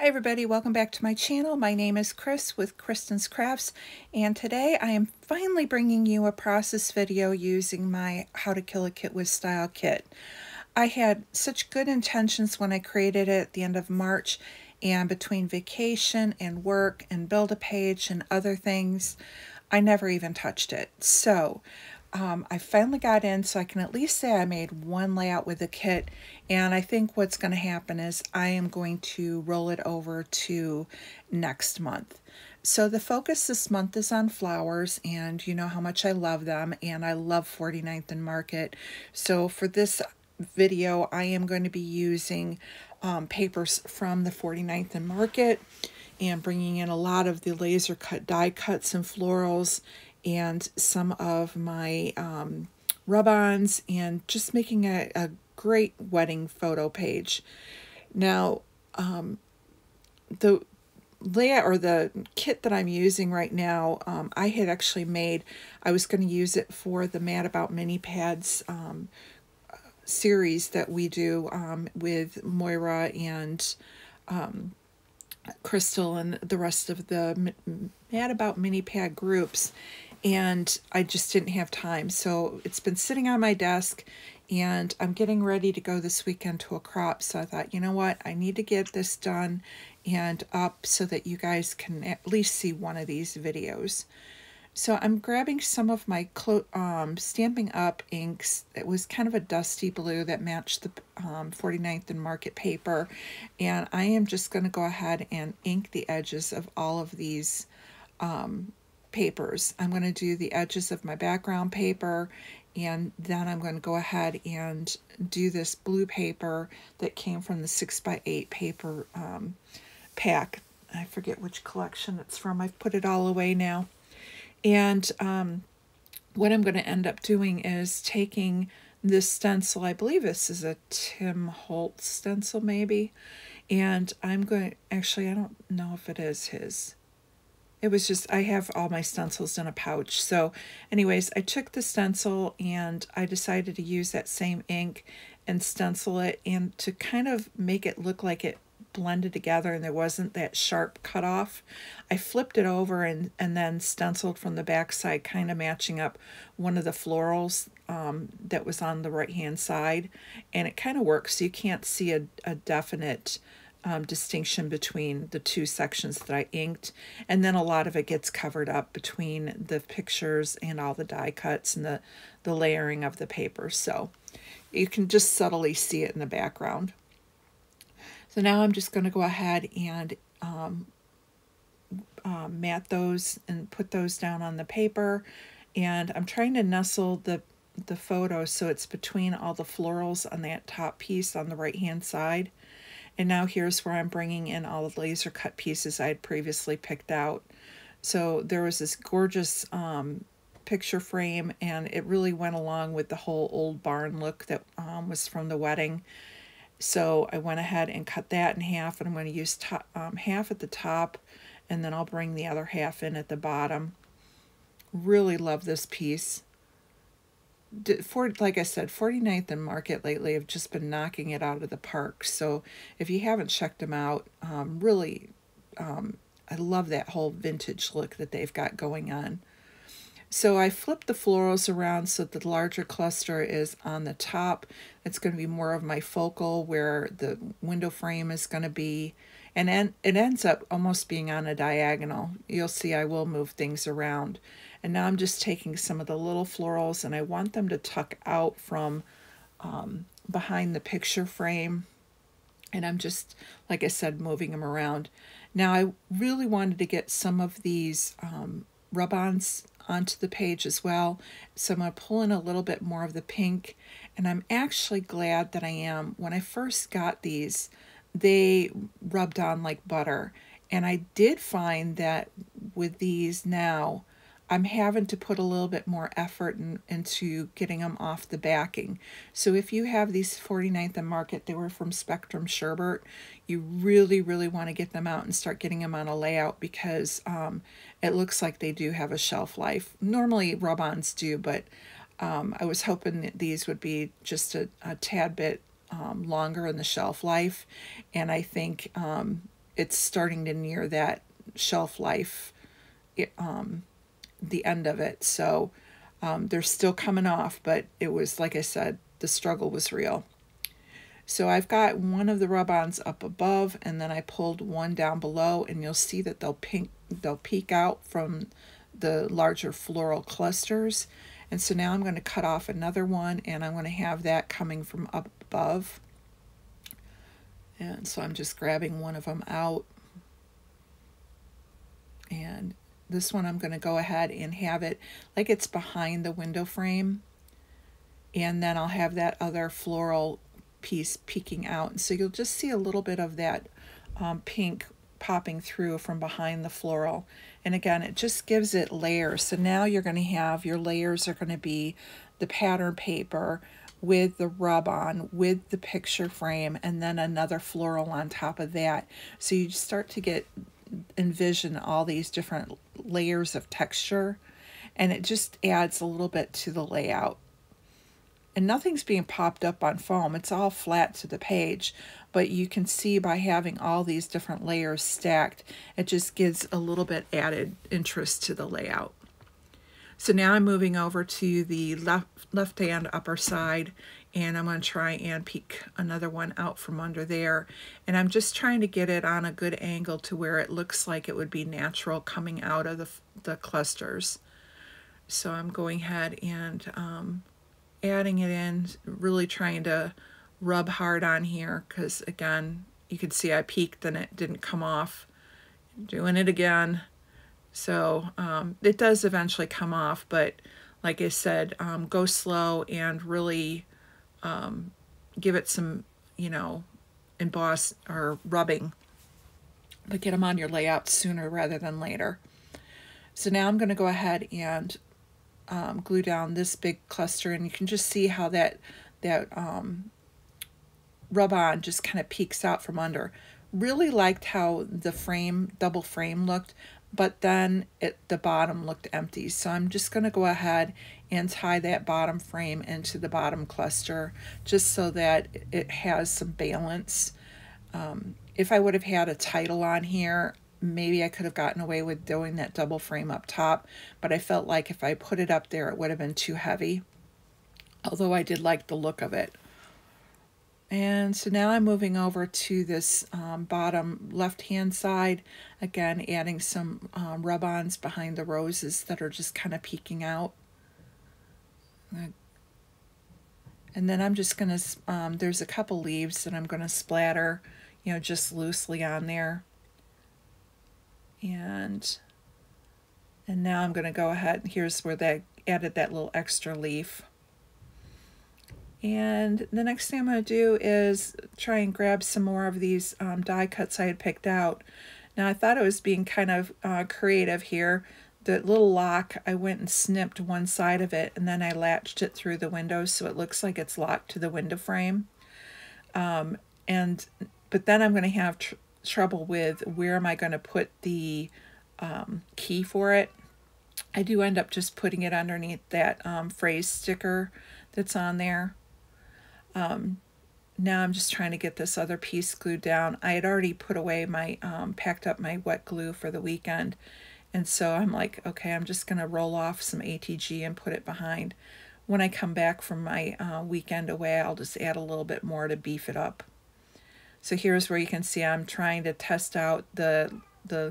Hi everybody, welcome back to my channel. My name is Chris with Kristen's Crafts, and today I am finally bringing you a process video using my How to Kill a Kit style kit. I had such good intentions when I created it at the end of March, and between vacation and work and Build-A-Page and other things, I never even touched it. So I finally got in, so I can at least say I made one layout with the kit, and I think what's going to happen is I am going to roll it over to next month. So the focus this month is on flowers, and you know how much I love them, and I love 49th and Market. So for this video, I am going to be using papers from the 49th and Market and bringing in a lot of the laser cut die cuts and florals and some of my rub-ons, and just making a great wedding photo page. Now, the layout or the kit that I'm using right now, I had actually made, I was going to use it for the Mad About Mini Pads series that we do with Moira and Crystal and the rest of the Mad About Mini Pad groups, and I just didn't have time. So it's been sitting on my desk, and I'm getting ready to go this weekend to a crop. So I thought, you know what, I need to get this done and up so that you guys can at least see one of these videos. So I'm grabbing some of my Stampin' Up! Inks. It was kind of a dusty blue that matched the 49th and Market paper. And I am just going to go ahead and ink the edges of all of these papers. I'm going to do the edges of my background paper, and then I'm going to go ahead and do this blue paper that came from the 6x8 paper pack. I forget which collection it's from. I've put it all away now. And what I'm going to end up doing is taking this stencil. I believe this is a Tim Holtz stencil maybe. And I'm going, actually, I don't know if it is his. It was just, I have all my stencils in a pouch. So anyways, I took the stencil and I decided to use that same ink and stencil it, and to kind of make it look like it blended together and there wasn't that sharp cutoff, I flipped it over and then stenciled from the back side, kind of matching up one of the florals that was on the right hand side, and it kind of works. So you can't see a definite distinction between the two sections that I inked, and then a lot of it gets covered up between the pictures and all the die cuts and the layering of the paper, so you can just subtly see it in the background. So now I'm just going to go ahead and mat those and put those down on the paper, and I'm trying to nestle the photo so it's between all the florals on that top piece on the right hand side. And now here's where I'm bringing in all the laser cut pieces I had previously picked out. So there was this gorgeous picture frame, and it really went along with the whole old barn look that was from the wedding. So I went ahead and cut that in half, and I'm going to use half at the top, and then I'll bring the other half in at the bottom. Really love this piece. Like I said, 49th and Market lately have just been knocking it out of the park. So if you haven't checked them out, really, I love that whole vintage look that they've got going on. So I flipped the florals around so that the larger cluster is on the top. It's going to be more of my focal, where the window frame is going to be, and it ends up almost being on a diagonal. You'll see I will move things around. And now I'm just taking some of the little florals, and I want them to tuck out from behind the picture frame. And I'm just, like I said, moving them around. Now I really wanted to get some of these rub-ons onto the page as well, so I'm going to pull in a little bit more of the pink, and I'm actually glad that I am. When I first got these, they rubbed on like butter, and I did find that with these now, I'm having to put a little bit more effort into getting them off the backing. So if you have these 49th and Market, they were from Spectrum Sherbert, you really, really want to get them out and start getting them on a layout, because it looks like they do have a shelf life. Normally rub-ons do, but I was hoping that these would be just a tad bit longer in the shelf life, and I think it's starting to near that shelf life, the end of it. So they're still coming off, but it was, like I said, the struggle was real. So I've got one of the rub-ons up above, and then I pulled one down below, and you'll see that they'll peek out from the larger floral clusters. And so now I'm going to cut off another one, and I'm going to have that coming from up above. And so I'm just grabbing one of them out. And this one I'm going to go ahead and have it like it's behind the window frame. And then I'll have that other floral piece peeking out. And so you'll just see a little bit of that pink popping through from behind the floral. And again, it just gives it layers. So now you're going to have, your layers are going to be the pattern paper with the rub-on, with the picture frame, and then another floral on top of that. So you start to envision all these different layers of texture, and it just adds a little bit to the layout. And nothing's being popped up on foam. It's all flat to the page, but you can see by having all these different layers stacked, it just gives a little bit added interest to the layout. So now I'm moving over to the left-hand upper side, and I'm going to try and peek another one out from under there. And I'm just trying to get it on a good angle to where it looks like it would be natural coming out of the clusters. So I'm going ahead and adding it in, really trying to rub hard on here, because again, you can see I peeked and it didn't come off. Doing it again. So it does eventually come off, but like I said, go slow and really give it some, emboss or rubbing, but get them on your layout sooner rather than later. So now I'm going to go ahead and glue down this big cluster, and you can just see how that rub-on just kind of peeks out from under. Really liked how the double frame looked, but then the bottom looked empty. So I'm just going to go ahead and tie that bottom frame into the bottom cluster just so that it has some balance. If I would have had a title on here, maybe I could have gotten away with doing that double frame up top, but I felt like if I put it up there, it would have been too heavy, although I did like the look of it. And so now I'm moving over to this bottom left-hand side, again adding some rub-ons behind the roses that are just kind of peeking out. And then I'm just going to, there's a couple leaves that I'm going to splatter, just loosely on there. And now I'm going to go ahead, and here's where they added that little extra leaf. And the next thing I'm going to do is try and grab some more of these die cuts I had picked out. Now I thought it was being kind of creative here. The little lock, I went and snipped one side of it, and then I latched it through the window so it looks like it's locked to the window frame. But then I'm going to have trouble with where am I going to put the key for it. I do end up just putting it underneath that phrase sticker that's on there. Now I'm just trying to get this other piece glued down. I had already put away my, packed up my wet glue for the weekend. And so I'm like, okay, I'm just going to roll off some ATG and put it behind. When I come back from my weekend away, I'll just add a little bit more to beef it up. So here's where you can see I'm trying to test out the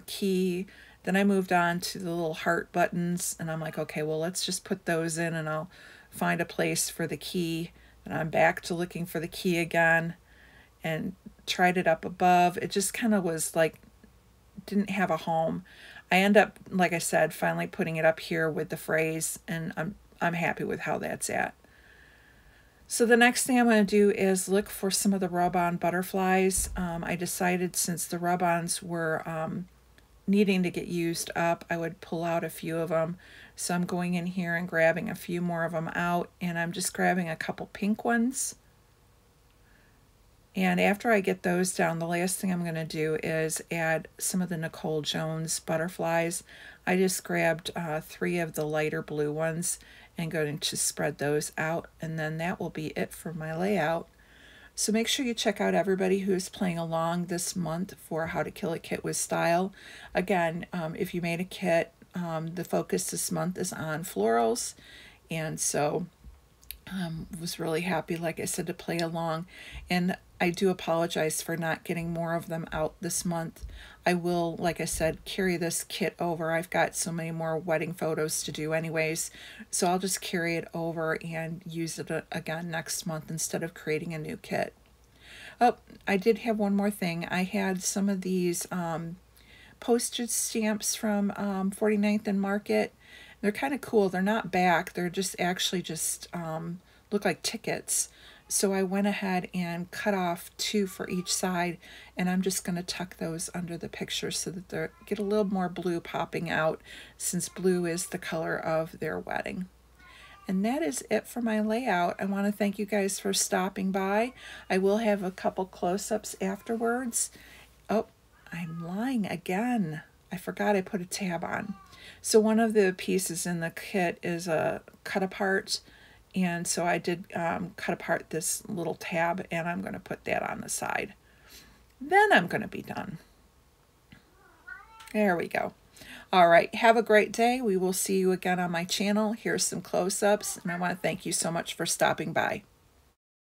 key. Then I moved on to the little heart buttons, and I'm like, okay, well, let's just put those in and I'll find a place for the key. And I'm back to looking for the key again and tried it up above. It just kind of was like, didn't have a home. I end up, like I said, finally putting it up here with the phrase, and I'm happy with how that's at. So the next thing I'm going to do is look for some of the rub-on butterflies. I decided since the rub-ons were needing to get used up, I would pull out a few of them. So I'm going in here and grabbing a few more of them out, and I'm just grabbing a couple pink ones. And after I get those down, the last thing I'm going to do is add some of the Nicole Jones butterflies. I just grabbed 3 of the lighter blue ones and going to spread those out, and then that will be it for my layout. So make sure you check out everybody who's playing along this month for How to Kill a Kit with Style. Again, if you made a kit, the focus this month is on florals, and so was really happy, like I said, to play along. And I do apologize for not getting more of them out this month. I will, like I said, carry this kit over. I've got so many more wedding photos to do anyways, so I'll just carry it over and use it again next month instead of creating a new kit. Oh, I did have one more thing. I had some of these postage stamps from 49th and Market. They're kind of cool. They're not back. They're just actually just look like tickets. So I went ahead and cut off 2 for each side, and I'm just going to tuck those under the picture so that they get a little more blue popping out, since blue is the color of their wedding. And that is it for my layout. I want to thank you guys for stopping by. I will have a couple close-ups afterwards. Oh, I'm lying again. I forgot I put a tab on. So one of the pieces in the kit is a cut apart, and so I did cut apart this little tab, and I'm going to put that on the side. Then I'm going to be done. There we go. All right, have a great day. We will see you again on my channel. Here's some close-ups, and I want to thank you so much for stopping by.